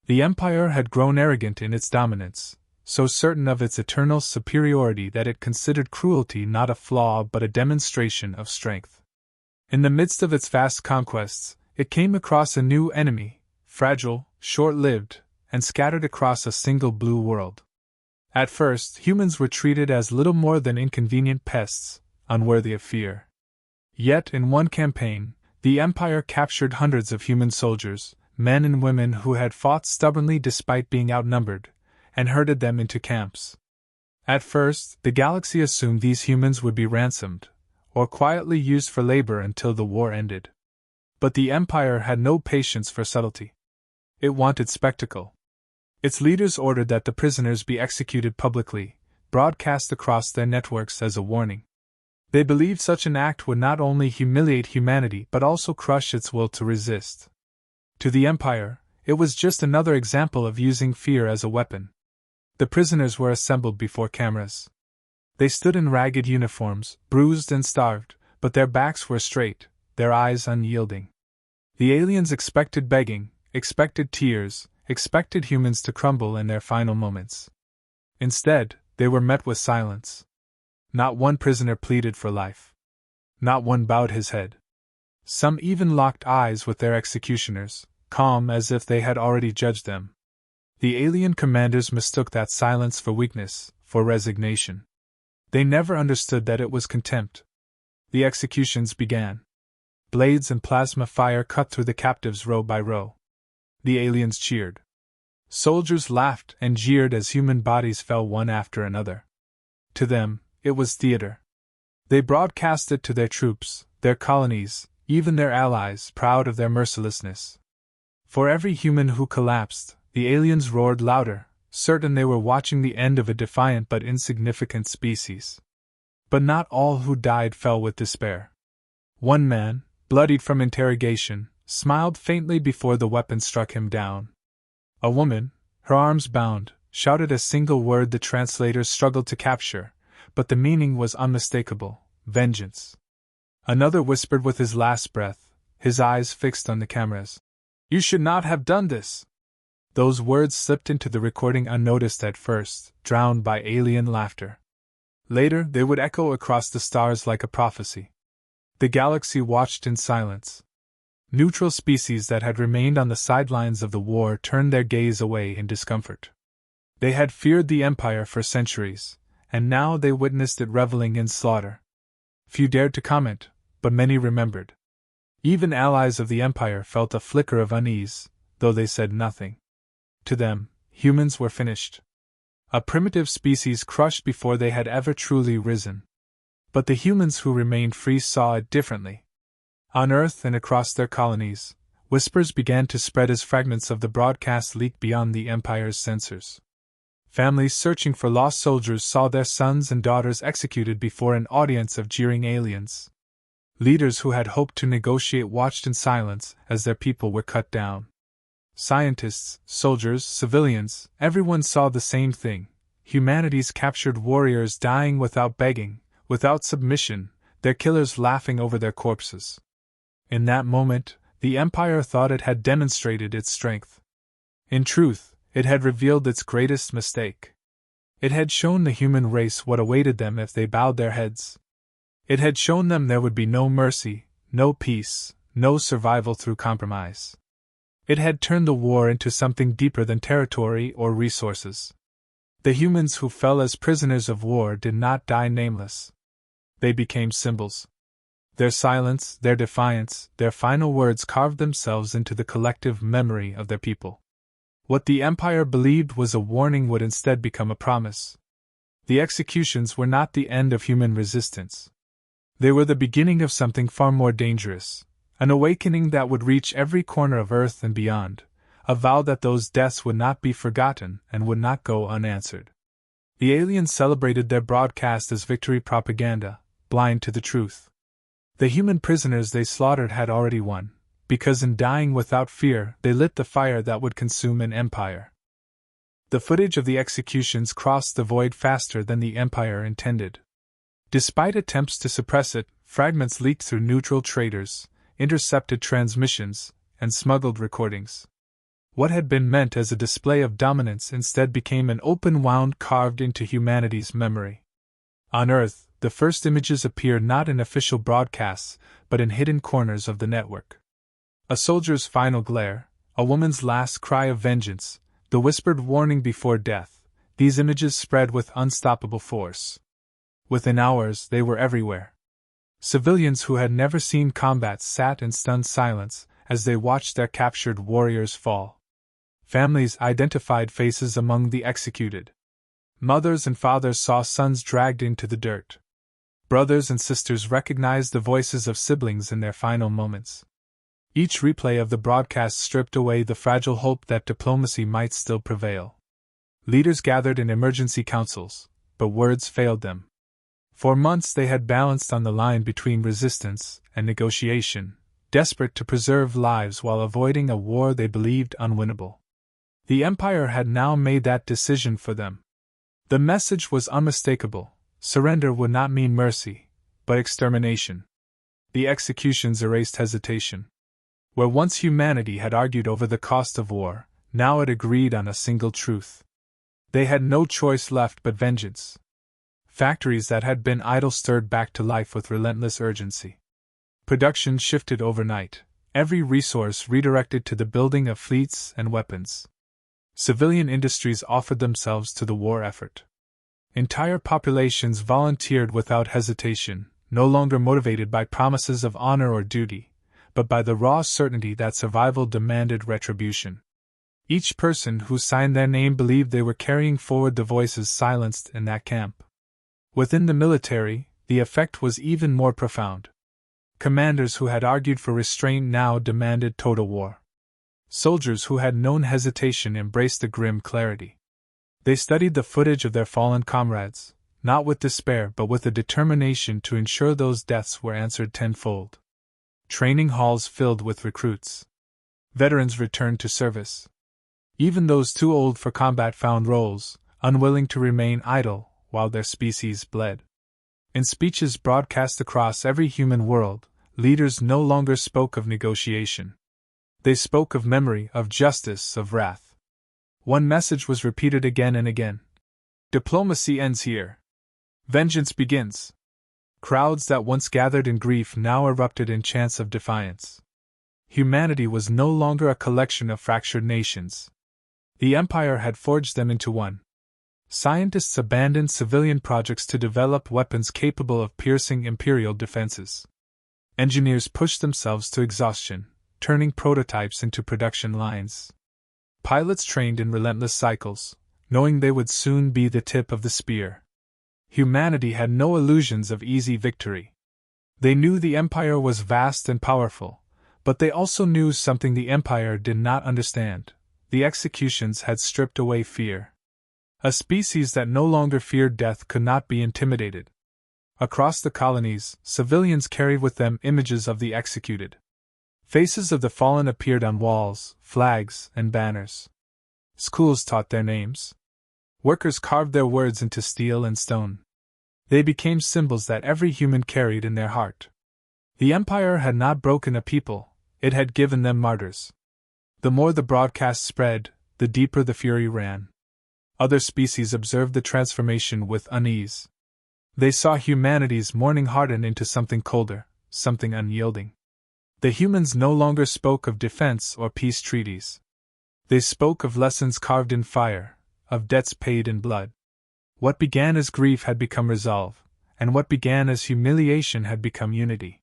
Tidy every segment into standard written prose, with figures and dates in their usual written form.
The empire had grown arrogant in its dominance, so certain of its eternal superiority that it considered cruelty not a flaw but a demonstration of strength. In the midst of its vast conquests, it came across a new enemy, fragile, short-lived, and scattered across a single blue world. At first, humans were treated as little more than inconvenient pests, unworthy of fear. Yet, in one campaign, the Empire captured hundreds of human soldiers, men and women who had fought stubbornly despite being outnumbered, and herded them into camps. At first, the galaxy assumed these humans would be ransomed, or quietly used for labor until the war ended. But the Empire had no patience for subtlety. It wanted spectacle. Its leaders ordered that the prisoners be executed publicly, broadcast across their networks as a warning. They believed such an act would not only humiliate humanity but also crush its will to resist. To the Empire, it was just another example of using fear as a weapon. The prisoners were assembled before cameras. They stood in ragged uniforms, bruised and starved, but their backs were straight, their eyes unyielding. The aliens expected begging, expected tears, expected humans to crumble in their final moments. Instead, they were met with silence. Not one prisoner pleaded for life. Not one bowed his head. Some even locked eyes with their executioners, calm as if they had already judged them. The alien commanders mistook that silence for weakness, for resignation. They never understood that it was contempt. The executions began. Blades and plasma fire cut through the captives row by row. The aliens cheered. Soldiers laughed and jeered as human bodies fell one after another. To them, it was theater. They broadcast it to their troops, their colonies, even their allies, proud of their mercilessness. For every human who collapsed, the aliens roared louder, certain they were watching the end of a defiant but insignificant species. But not all who died fell with despair. One man, bloodied from interrogation, smiled faintly before the weapon struck him down. A woman, her arms bound, shouted a single word the translators struggled to capture, but the meaning was unmistakable: vengeance. Another whispered with his last breath, his eyes fixed on the cameras, "You should not have done this." Those words slipped into the recording unnoticed at first, drowned by alien laughter. Later, they would echo across the stars like a prophecy. The galaxy watched in silence. Neutral species that had remained on the sidelines of the war turned their gaze away in discomfort. They had feared the Empire for centuries, and now they witnessed it reveling in slaughter. Few dared to comment, but many remembered. Even allies of the Empire felt a flicker of unease, though they said nothing. To them, humans were finished. A primitive species crushed before they had ever truly risen. But the humans who remained free saw it differently. On Earth and across their colonies, whispers began to spread as fragments of the broadcast leaked beyond the Empire's censors. Families searching for lost soldiers saw their sons and daughters executed before an audience of jeering aliens. Leaders who had hoped to negotiate watched in silence as their people were cut down. Scientists, soldiers, civilians, everyone saw the same thing: humanity's captured warriors dying without begging, without submission, their killers laughing over their corpses. In that moment, the Empire thought it had demonstrated its strength. In truth, it had revealed its greatest mistake. It had shown the human race what awaited them if they bowed their heads. It had shown them there would be no mercy, no peace, no survival through compromise. It had turned the war into something deeper than territory or resources. The humans who fell as prisoners of war did not die nameless. They became symbols. Their silence, their defiance, their final words carved themselves into the collective memory of their people. What the Empire believed was a warning would instead become a promise. The executions were not the end of human resistance. They were the beginning of something far more dangerous, an awakening that would reach every corner of Earth and beyond, a vow that those deaths would not be forgotten and would not go unanswered. The aliens celebrated their broadcast as victory propaganda, blind to the truth. The human prisoners they slaughtered had already won, because in dying without fear they lit the fire that would consume an empire. The footage of the executions crossed the void faster than the Empire intended. Despite attempts to suppress it, fragments leaked through neutral traders, intercepted transmissions, and smuggled recordings. What had been meant as a display of dominance instead became an open wound carved into humanity's memory. On Earth, the first images appeared not in official broadcasts, but in hidden corners of the network. A soldier's final glare, a woman's last cry of vengeance, the whispered warning before death, these images spread with unstoppable force. Within hours, they were everywhere. Civilians who had never seen combat sat in stunned silence as they watched their captured warriors fall. Families identified faces among the executed. Mothers and fathers saw sons dragged into the dirt. Brothers and sisters recognized the voices of siblings in their final moments. Each replay of the broadcast stripped away the fragile hope that diplomacy might still prevail. Leaders gathered in emergency councils, but words failed them. For months they had balanced on the line between resistance and negotiation, desperate to preserve lives while avoiding a war they believed unwinnable. The Empire had now made that decision for them. The message was unmistakable: surrender would not mean mercy, but extermination. The executions erased hesitation. Where once humanity had argued over the cost of war, now it agreed on a single truth. They had no choice left but vengeance. Factories that had been idle stirred back to life with relentless urgency. Production shifted overnight, every resource redirected to the building of fleets and weapons. Civilian industries offered themselves to the war effort. Entire populations volunteered without hesitation, no longer motivated by promises of honor or duty, but by the raw certainty that survival demanded retribution. Each person who signed their name believed they were carrying forward the voices silenced in that camp. Within the military, the effect was even more profound. Commanders who had argued for restraint now demanded total war. Soldiers who had known hesitation embraced the grim clarity. They studied the footage of their fallen comrades, not with despair but with a determination to ensure those deaths were answered tenfold. Training halls filled with recruits. Veterans returned to service. Even those too old for combat found roles, unwilling to remain idle while their species bled. In speeches broadcast across every human world, leaders no longer spoke of negotiation. They spoke of memory, of justice, of wrath. One message was repeated again and again: diplomacy ends here. Vengeance begins. Crowds that once gathered in grief now erupted in chants of defiance. Humanity was no longer a collection of fractured nations. The Empire had forged them into one. Scientists abandoned civilian projects to develop weapons capable of piercing imperial defenses. Engineers pushed themselves to exhaustion, turning prototypes into production lines. Pilots trained in relentless cycles, knowing they would soon be the tip of the spear. Humanity had no illusions of easy victory. They knew the Empire was vast and powerful, but they also knew something the Empire did not understand: the executions had stripped away fear. A species that no longer feared death could not be intimidated. Across the colonies, civilians carried with them images of the executed. Faces of the fallen appeared on walls, flags, and banners. Schools taught their names. Workers carved their words into steel and stone. They became symbols that every human carried in their heart. The Empire had not broken a people, it had given them martyrs. The more the broadcast spread, the deeper the fury ran. Other species observed the transformation with unease. They saw humanity's mourning harden into something colder, something unyielding. The humans no longer spoke of defense or peace treaties. They spoke of lessons carved in fire, of debts paid in blood. What began as grief had become resolve, and what began as humiliation had become unity.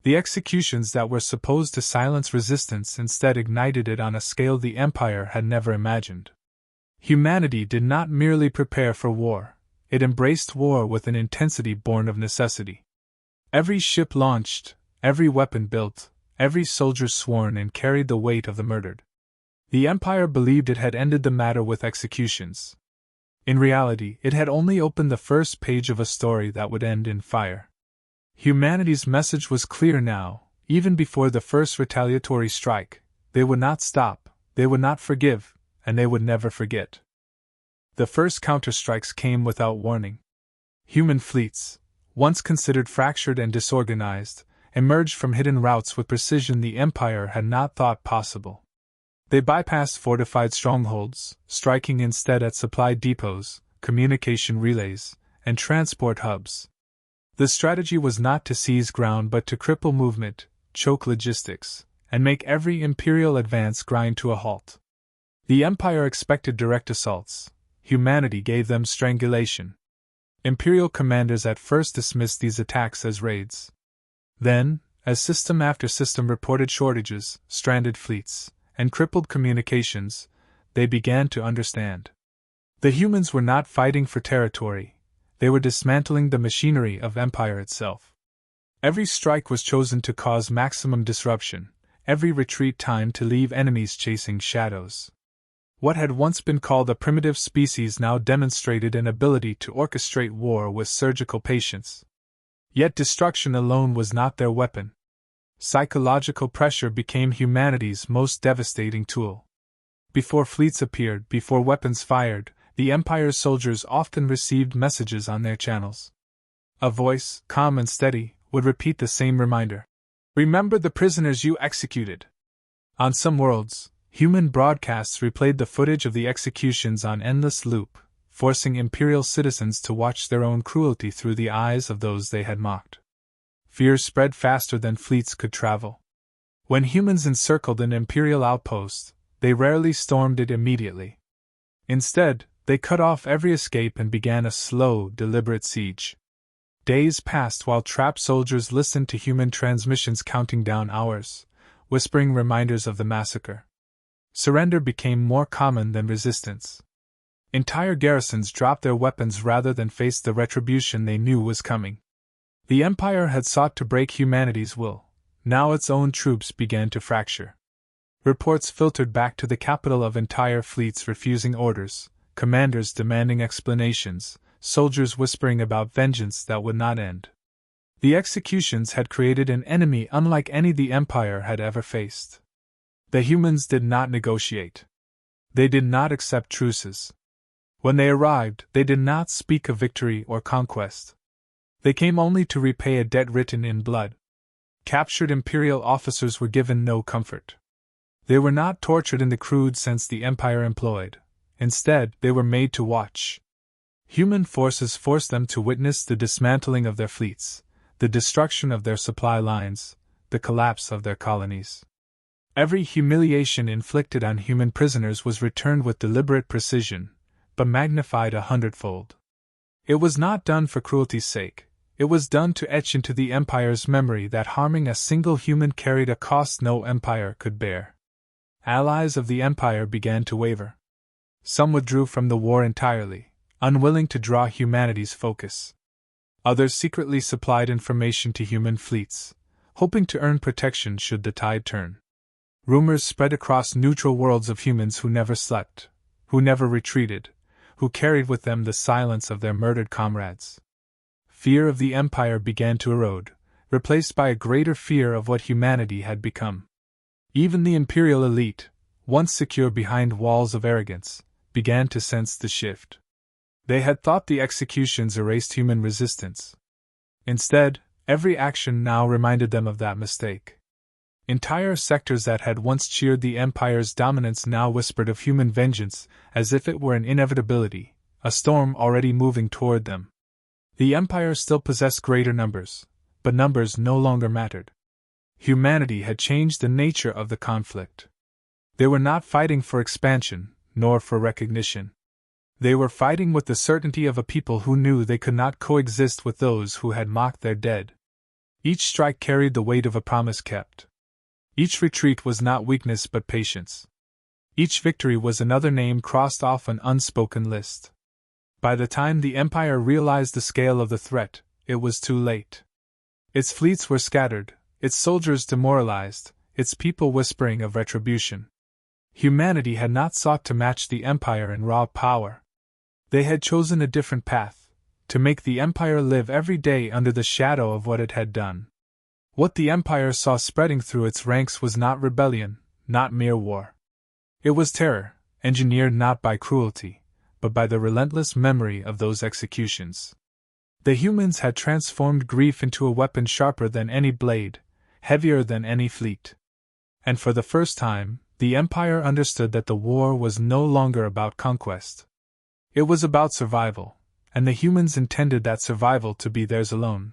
The executions that were supposed to silence resistance instead ignited it on a scale the Empire had never imagined. Humanity did not merely prepare for war, it embraced war with an intensity born of necessity. Every ship launched, every weapon built, every soldier sworn and carried the weight of the murdered. The Empire believed it had ended the matter with executions. In reality, it had only opened the first page of a story that would end in fire. Humanity's message was clear now, even before the first retaliatory strike: they would not stop, they would not forgive, and they would never forget. The first counterstrikes came without warning. Human fleets, once considered fractured and disorganized, emerged from hidden routes with precision the Empire had not thought possible. They bypassed fortified strongholds, striking instead at supply depots, communication relays, and transport hubs. The strategy was not to seize ground but to cripple movement, choke logistics, and make every imperial advance grind to a halt. The Empire expected direct assaults. Humanity gave them strangulation. Imperial commanders at first dismissed these attacks as raids. Then, as system after system reported shortages, stranded fleets, and crippled communications, they began to understand. The humans were not fighting for territory, they were dismantling the machinery of Empire itself. Every strike was chosen to cause maximum disruption, every retreat timed to leave enemies chasing shadows. What had once been called a primitive species now demonstrated an ability to orchestrate war with surgical patience. Yet destruction alone was not their weapon. Psychological pressure became humanity's most devastating tool. Before fleets appeared, before weapons fired, the Empire's soldiers often received messages on their channels. A voice, calm and steady, would repeat the same reminder. Remember the prisoners you executed. On some worlds, human broadcasts replayed the footage of the executions on endless loop, forcing Imperial citizens to watch their own cruelty through the eyes of those they had mocked. Fear spread faster than fleets could travel. When humans encircled an Imperial outpost, they rarely stormed it immediately. Instead, they cut off every escape and began a slow, deliberate siege. Days passed while trapped soldiers listened to human transmissions counting down hours, whispering reminders of the massacre. Surrender became more common than resistance. Entire garrisons dropped their weapons rather than face the retribution they knew was coming. The Empire had sought to break humanity's will. Now its own troops began to fracture. Reports filtered back to the capital of entire fleets refusing orders, commanders demanding explanations, soldiers whispering about vengeance that would not end. The executions had created an enemy unlike any the Empire had ever faced. The humans did not negotiate. They did not accept truces. When they arrived, they did not speak of victory or conquest. They came only to repay a debt written in blood. Captured Imperial officers were given no comfort. They were not tortured in the crude sense the Empire employed. Instead, they were made to watch. Human forces forced them to witness the dismantling of their fleets, the destruction of their supply lines, the collapse of their colonies. Every humiliation inflicted on human prisoners was returned with deliberate precision, but magnified 100-fold. It was not done for cruelty's sake. It was done to etch into the Empire's memory that harming a single human carried a cost no empire could bear. Allies of the Empire began to waver. Some withdrew from the war entirely, unwilling to draw humanity's focus. Others secretly supplied information to human fleets, hoping to earn protection should the tide turn. Rumors spread across neutral worlds of humans who never slept, who never retreated, who carried with them the silence of their murdered comrades. Fear of the Empire began to erode, replaced by a greater fear of what humanity had become. Even the Imperial elite, once secure behind walls of arrogance, began to sense the shift. They had thought the executions erased human resistance. Instead, every action now reminded them of that mistake. Entire sectors that had once cheered the Empire's dominance now whispered of human vengeance, as if it were an inevitability, a storm already moving toward them. The Empire still possessed greater numbers, but numbers no longer mattered. Humanity had changed the nature of the conflict. They were not fighting for expansion, nor for recognition. They were fighting with the certainty of a people who knew they could not coexist with those who had mocked their dead. Each strike carried the weight of a promise kept. Each retreat was not weakness but patience. Each victory was another name crossed off an unspoken list. By the time the Empire realized the scale of the threat, it was too late. Its fleets were scattered, its soldiers demoralized, its people whispering of retribution. Humanity had not sought to match the Empire in raw power. They had chosen a different path, to make the Empire live every day under the shadow of what it had done. What the Empire saw spreading through its ranks was not rebellion, not mere war. It was terror, engineered not by cruelty, but by the relentless memory of those executions. The humans had transformed grief into a weapon sharper than any blade, heavier than any fleet. And for the first time, the Empire understood that the war was no longer about conquest. It was about survival, and the humans intended that survival to be theirs alone.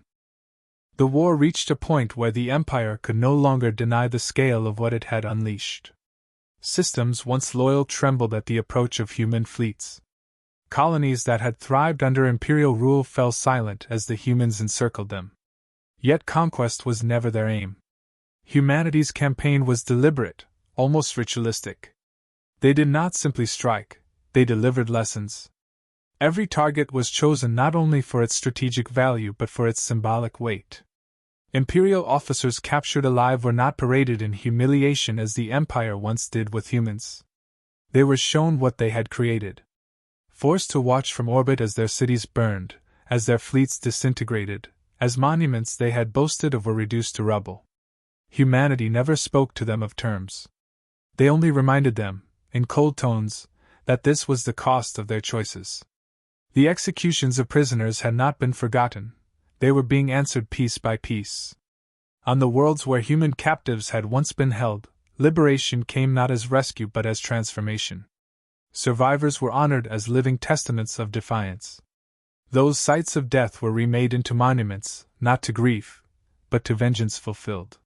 The war reached a point where the Empire could no longer deny the scale of what it had unleashed. Systems once loyal trembled at the approach of human fleets. Colonies that had thrived under imperial rule fell silent as the humans encircled them. Yet conquest was never their aim. Humanity's campaign was deliberate, almost ritualistic. They did not simply strike, they delivered lessons. Every target was chosen not only for its strategic value but for its symbolic weight. Imperial officers captured alive were not paraded in humiliation as the Empire once did with humans. They were shown what they had created. Forced to watch from orbit as their cities burned, as their fleets disintegrated, as monuments they had boasted of were reduced to rubble. Humanity never spoke to them of terms. They only reminded them, in cold tones, that this was the cost of their choices. The executions of prisoners had not been forgotten. They were being answered piece by piece. On the worlds where human captives had once been held, liberation came not as rescue but as transformation. Survivors were honored as living testaments of defiance. Those sites of death were remade into monuments, not to grief, but to vengeance fulfilled.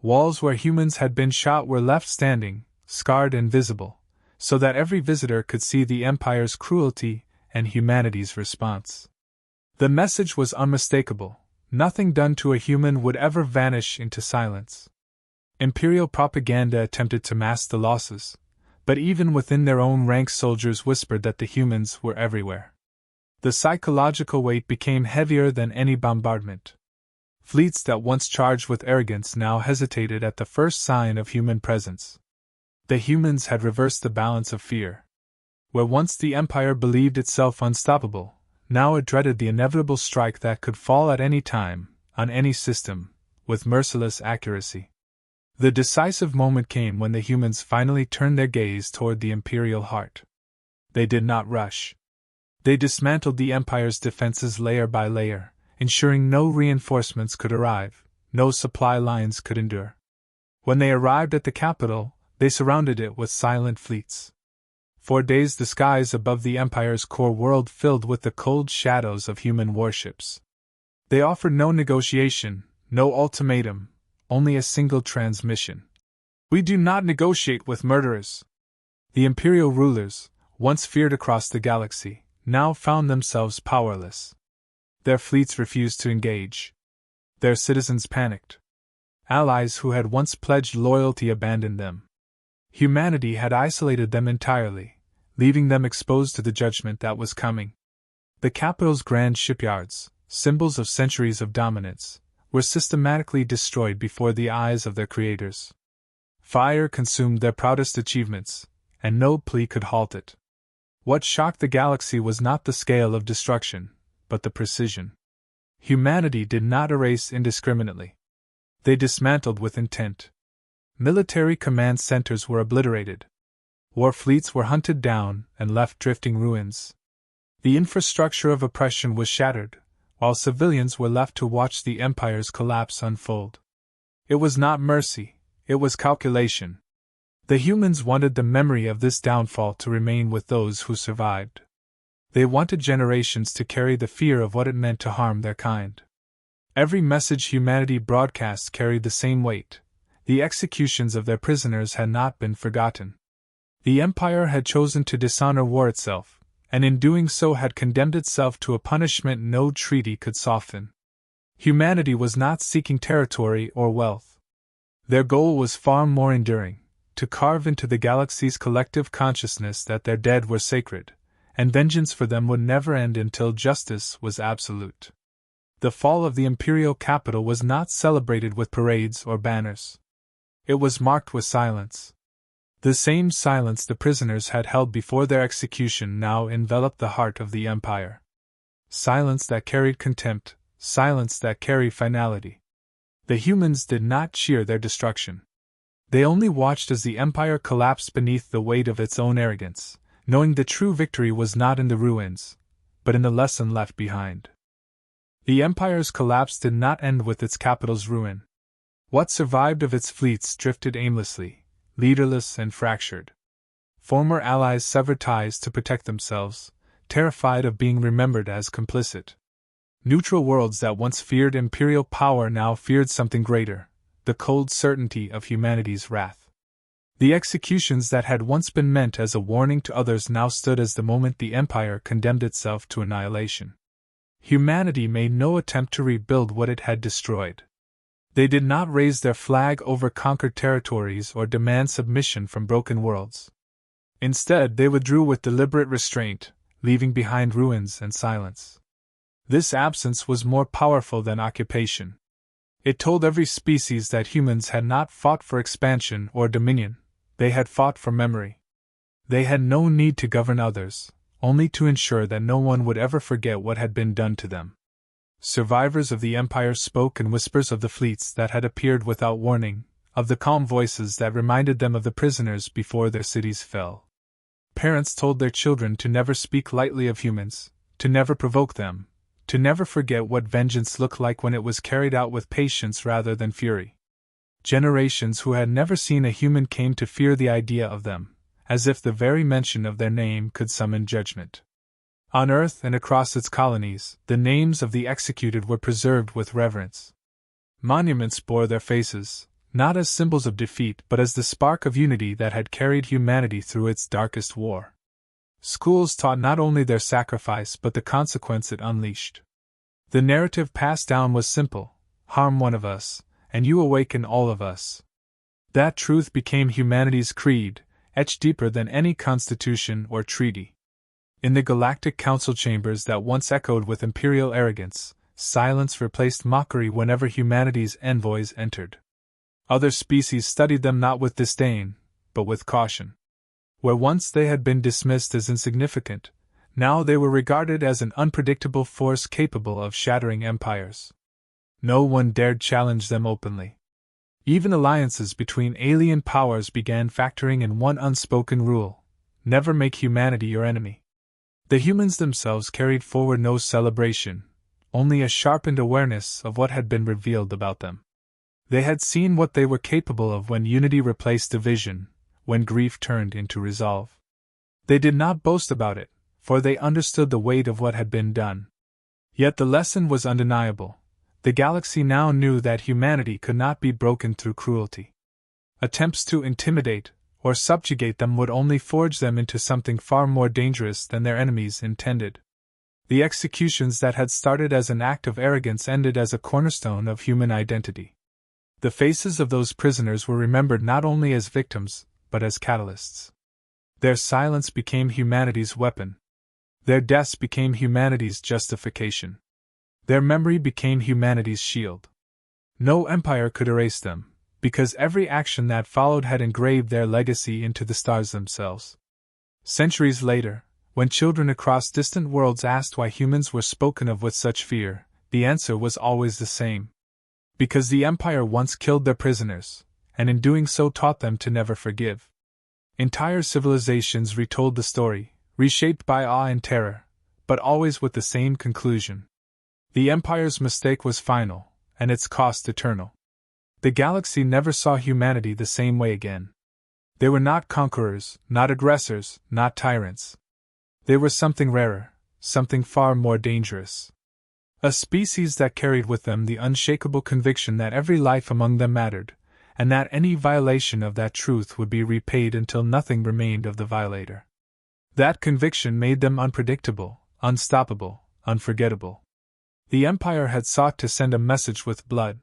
Walls where humans had been shot were left standing, scarred and visible, so that every visitor could see the Empire's cruelty and humanity's response. The message was unmistakable: nothing done to a human would ever vanish into silence. Imperial propaganda attempted to mask the losses, but even within their own ranks soldiers whispered that the humans were everywhere. The psychological weight became heavier than any bombardment. Fleets that once charged with arrogance now hesitated at the first sign of human presence. The humans had reversed the balance of fear. Where once the Empire believed itself unstoppable, now it dreaded the inevitable strike that could fall at any time, on any system, with merciless accuracy. The decisive moment came when the humans finally turned their gaze toward the Imperial heart. They did not rush. They dismantled the Empire's defenses layer by layer, ensuring no reinforcements could arrive, no supply lines could endure. When they arrived at the capital, they surrounded it with silent fleets. For days the skies above the Empire's core world filled with the cold shadows of human warships. They offered no negotiation, no ultimatum, only a single transmission. "We do not negotiate with murderers." The Imperial rulers, once feared across the galaxy, now found themselves powerless. Their fleets refused to engage. Their citizens panicked. Allies who had once pledged loyalty abandoned them. Humanity had isolated them entirely, leaving them exposed to the judgment that was coming. The capital's grand shipyards, symbols of centuries of dominance, were systematically destroyed before the eyes of their creators. Fire consumed their proudest achievements, and no plea could halt it. What shocked the galaxy was not the scale of destruction, but the precision. Humanity did not erase indiscriminately. They dismantled with intent. Military command centers were obliterated. War fleets were hunted down and left drifting ruins. The infrastructure of oppression was shattered, while civilians were left to watch the Empire's collapse unfold. It was not mercy, it was calculation. The humans wanted the memory of this downfall to remain with those who survived. They wanted generations to carry the fear of what it meant to harm their kind. Every message humanity broadcast carried the same weight. The executions of their prisoners had not been forgotten. The Empire had chosen to dishonor war itself, and in doing so had condemned itself to a punishment no treaty could soften. Humanity was not seeking territory or wealth. Their goal was far more enduring: to carve into the galaxy's collective consciousness that their dead were sacred, and vengeance for them would never end until justice was absolute. The fall of the imperial capital was not celebrated with parades or banners. It was marked with silence. The same silence the prisoners had held before their execution now enveloped the heart of the Empire. Silence that carried contempt, silence that carried finality. The humans did not cheer their destruction. They only watched as the Empire collapsed beneath the weight of its own arrogance, knowing the true victory was not in the ruins, but in the lesson left behind. The Empire's collapse did not end with its capital's ruin. What survived of its fleets drifted aimlessly, leaderless and fractured. Former allies severed ties to protect themselves, terrified of being remembered as complicit. Neutral worlds that once feared imperial power now feared something greater, the cold certainty of humanity's wrath. The executions that had once been meant as a warning to others now stood as the moment the Empire condemned itself to annihilation. Humanity made no attempt to rebuild what it had destroyed. They did not raise their flag over conquered territories or demand submission from broken worlds. Instead, they withdrew with deliberate restraint, leaving behind ruins and silence. This absence was more powerful than occupation. It told every species that humans had not fought for expansion or dominion, they had fought for memory. They had no need to govern others, only to ensure that no one would ever forget what had been done to them. Survivors of the Empire spoke in whispers of the fleets that had appeared without warning, of the calm voices that reminded them of the prisoners before their cities fell. Parents told their children to never speak lightly of humans, to never provoke them, to never forget what vengeance looked like when it was carried out with patience rather than fury. Generations who had never seen a human came to fear the idea of them, as if the very mention of their name could summon judgment. On Earth and across its colonies, the names of the executed were preserved with reverence. Monuments bore their faces, not as symbols of defeat but as the spark of unity that had carried humanity through its darkest war. Schools taught not only their sacrifice but the consequence it unleashed. The narrative passed down was simple: harm one of us, and you awaken all of us. That truth became humanity's creed, etched deeper than any constitution or treaty. In the galactic council chambers that once echoed with imperial arrogance, silence replaced mockery whenever humanity's envoys entered. Other species studied them not with disdain, but with caution. Where once they had been dismissed as insignificant, now they were regarded as an unpredictable force capable of shattering empires. No one dared challenge them openly. Even alliances between alien powers began factoring in one unspoken rule: never make humanity your enemy. The humans themselves carried forward no celebration, only a sharpened awareness of what had been revealed about them. They had seen what they were capable of when unity replaced division, when grief turned into resolve. They did not boast about it, for they understood the weight of what had been done. Yet the lesson was undeniable. The galaxy now knew that humanity could not be broken through cruelty. Attempts to intimidate or subjugate them would only forge them into something far more dangerous than their enemies intended. The executions that had started as an act of arrogance ended as a cornerstone of human identity. The faces of those prisoners were remembered not only as victims, but as catalysts. Their silence became humanity's weapon. Their deaths became humanity's justification. Their memory became humanity's shield. No empire could erase them, because every action that followed had engraved their legacy into the stars themselves. Centuries later, when children across distant worlds asked why humans were spoken of with such fear, the answer was always the same. Because the Empire once killed their prisoners, and in doing so taught them to never forgive. Entire civilizations retold the story, reshaped by awe and terror, but always with the same conclusion. The Empire's mistake was final, and its cost eternal. The galaxy never saw humanity the same way again. They were not conquerors, not aggressors, not tyrants. They were something rarer, something far more dangerous. A species that carried with them the unshakable conviction that every life among them mattered, and that any violation of that truth would be repaid until nothing remained of the violator. That conviction made them unpredictable, unstoppable, unforgettable. The Empire had sought to send a message with blood.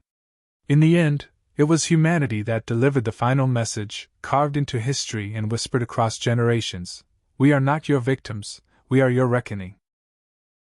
In the end, it was humanity that delivered the final message, carved into history and whispered across generations: "We are not your victims, we are your reckoning."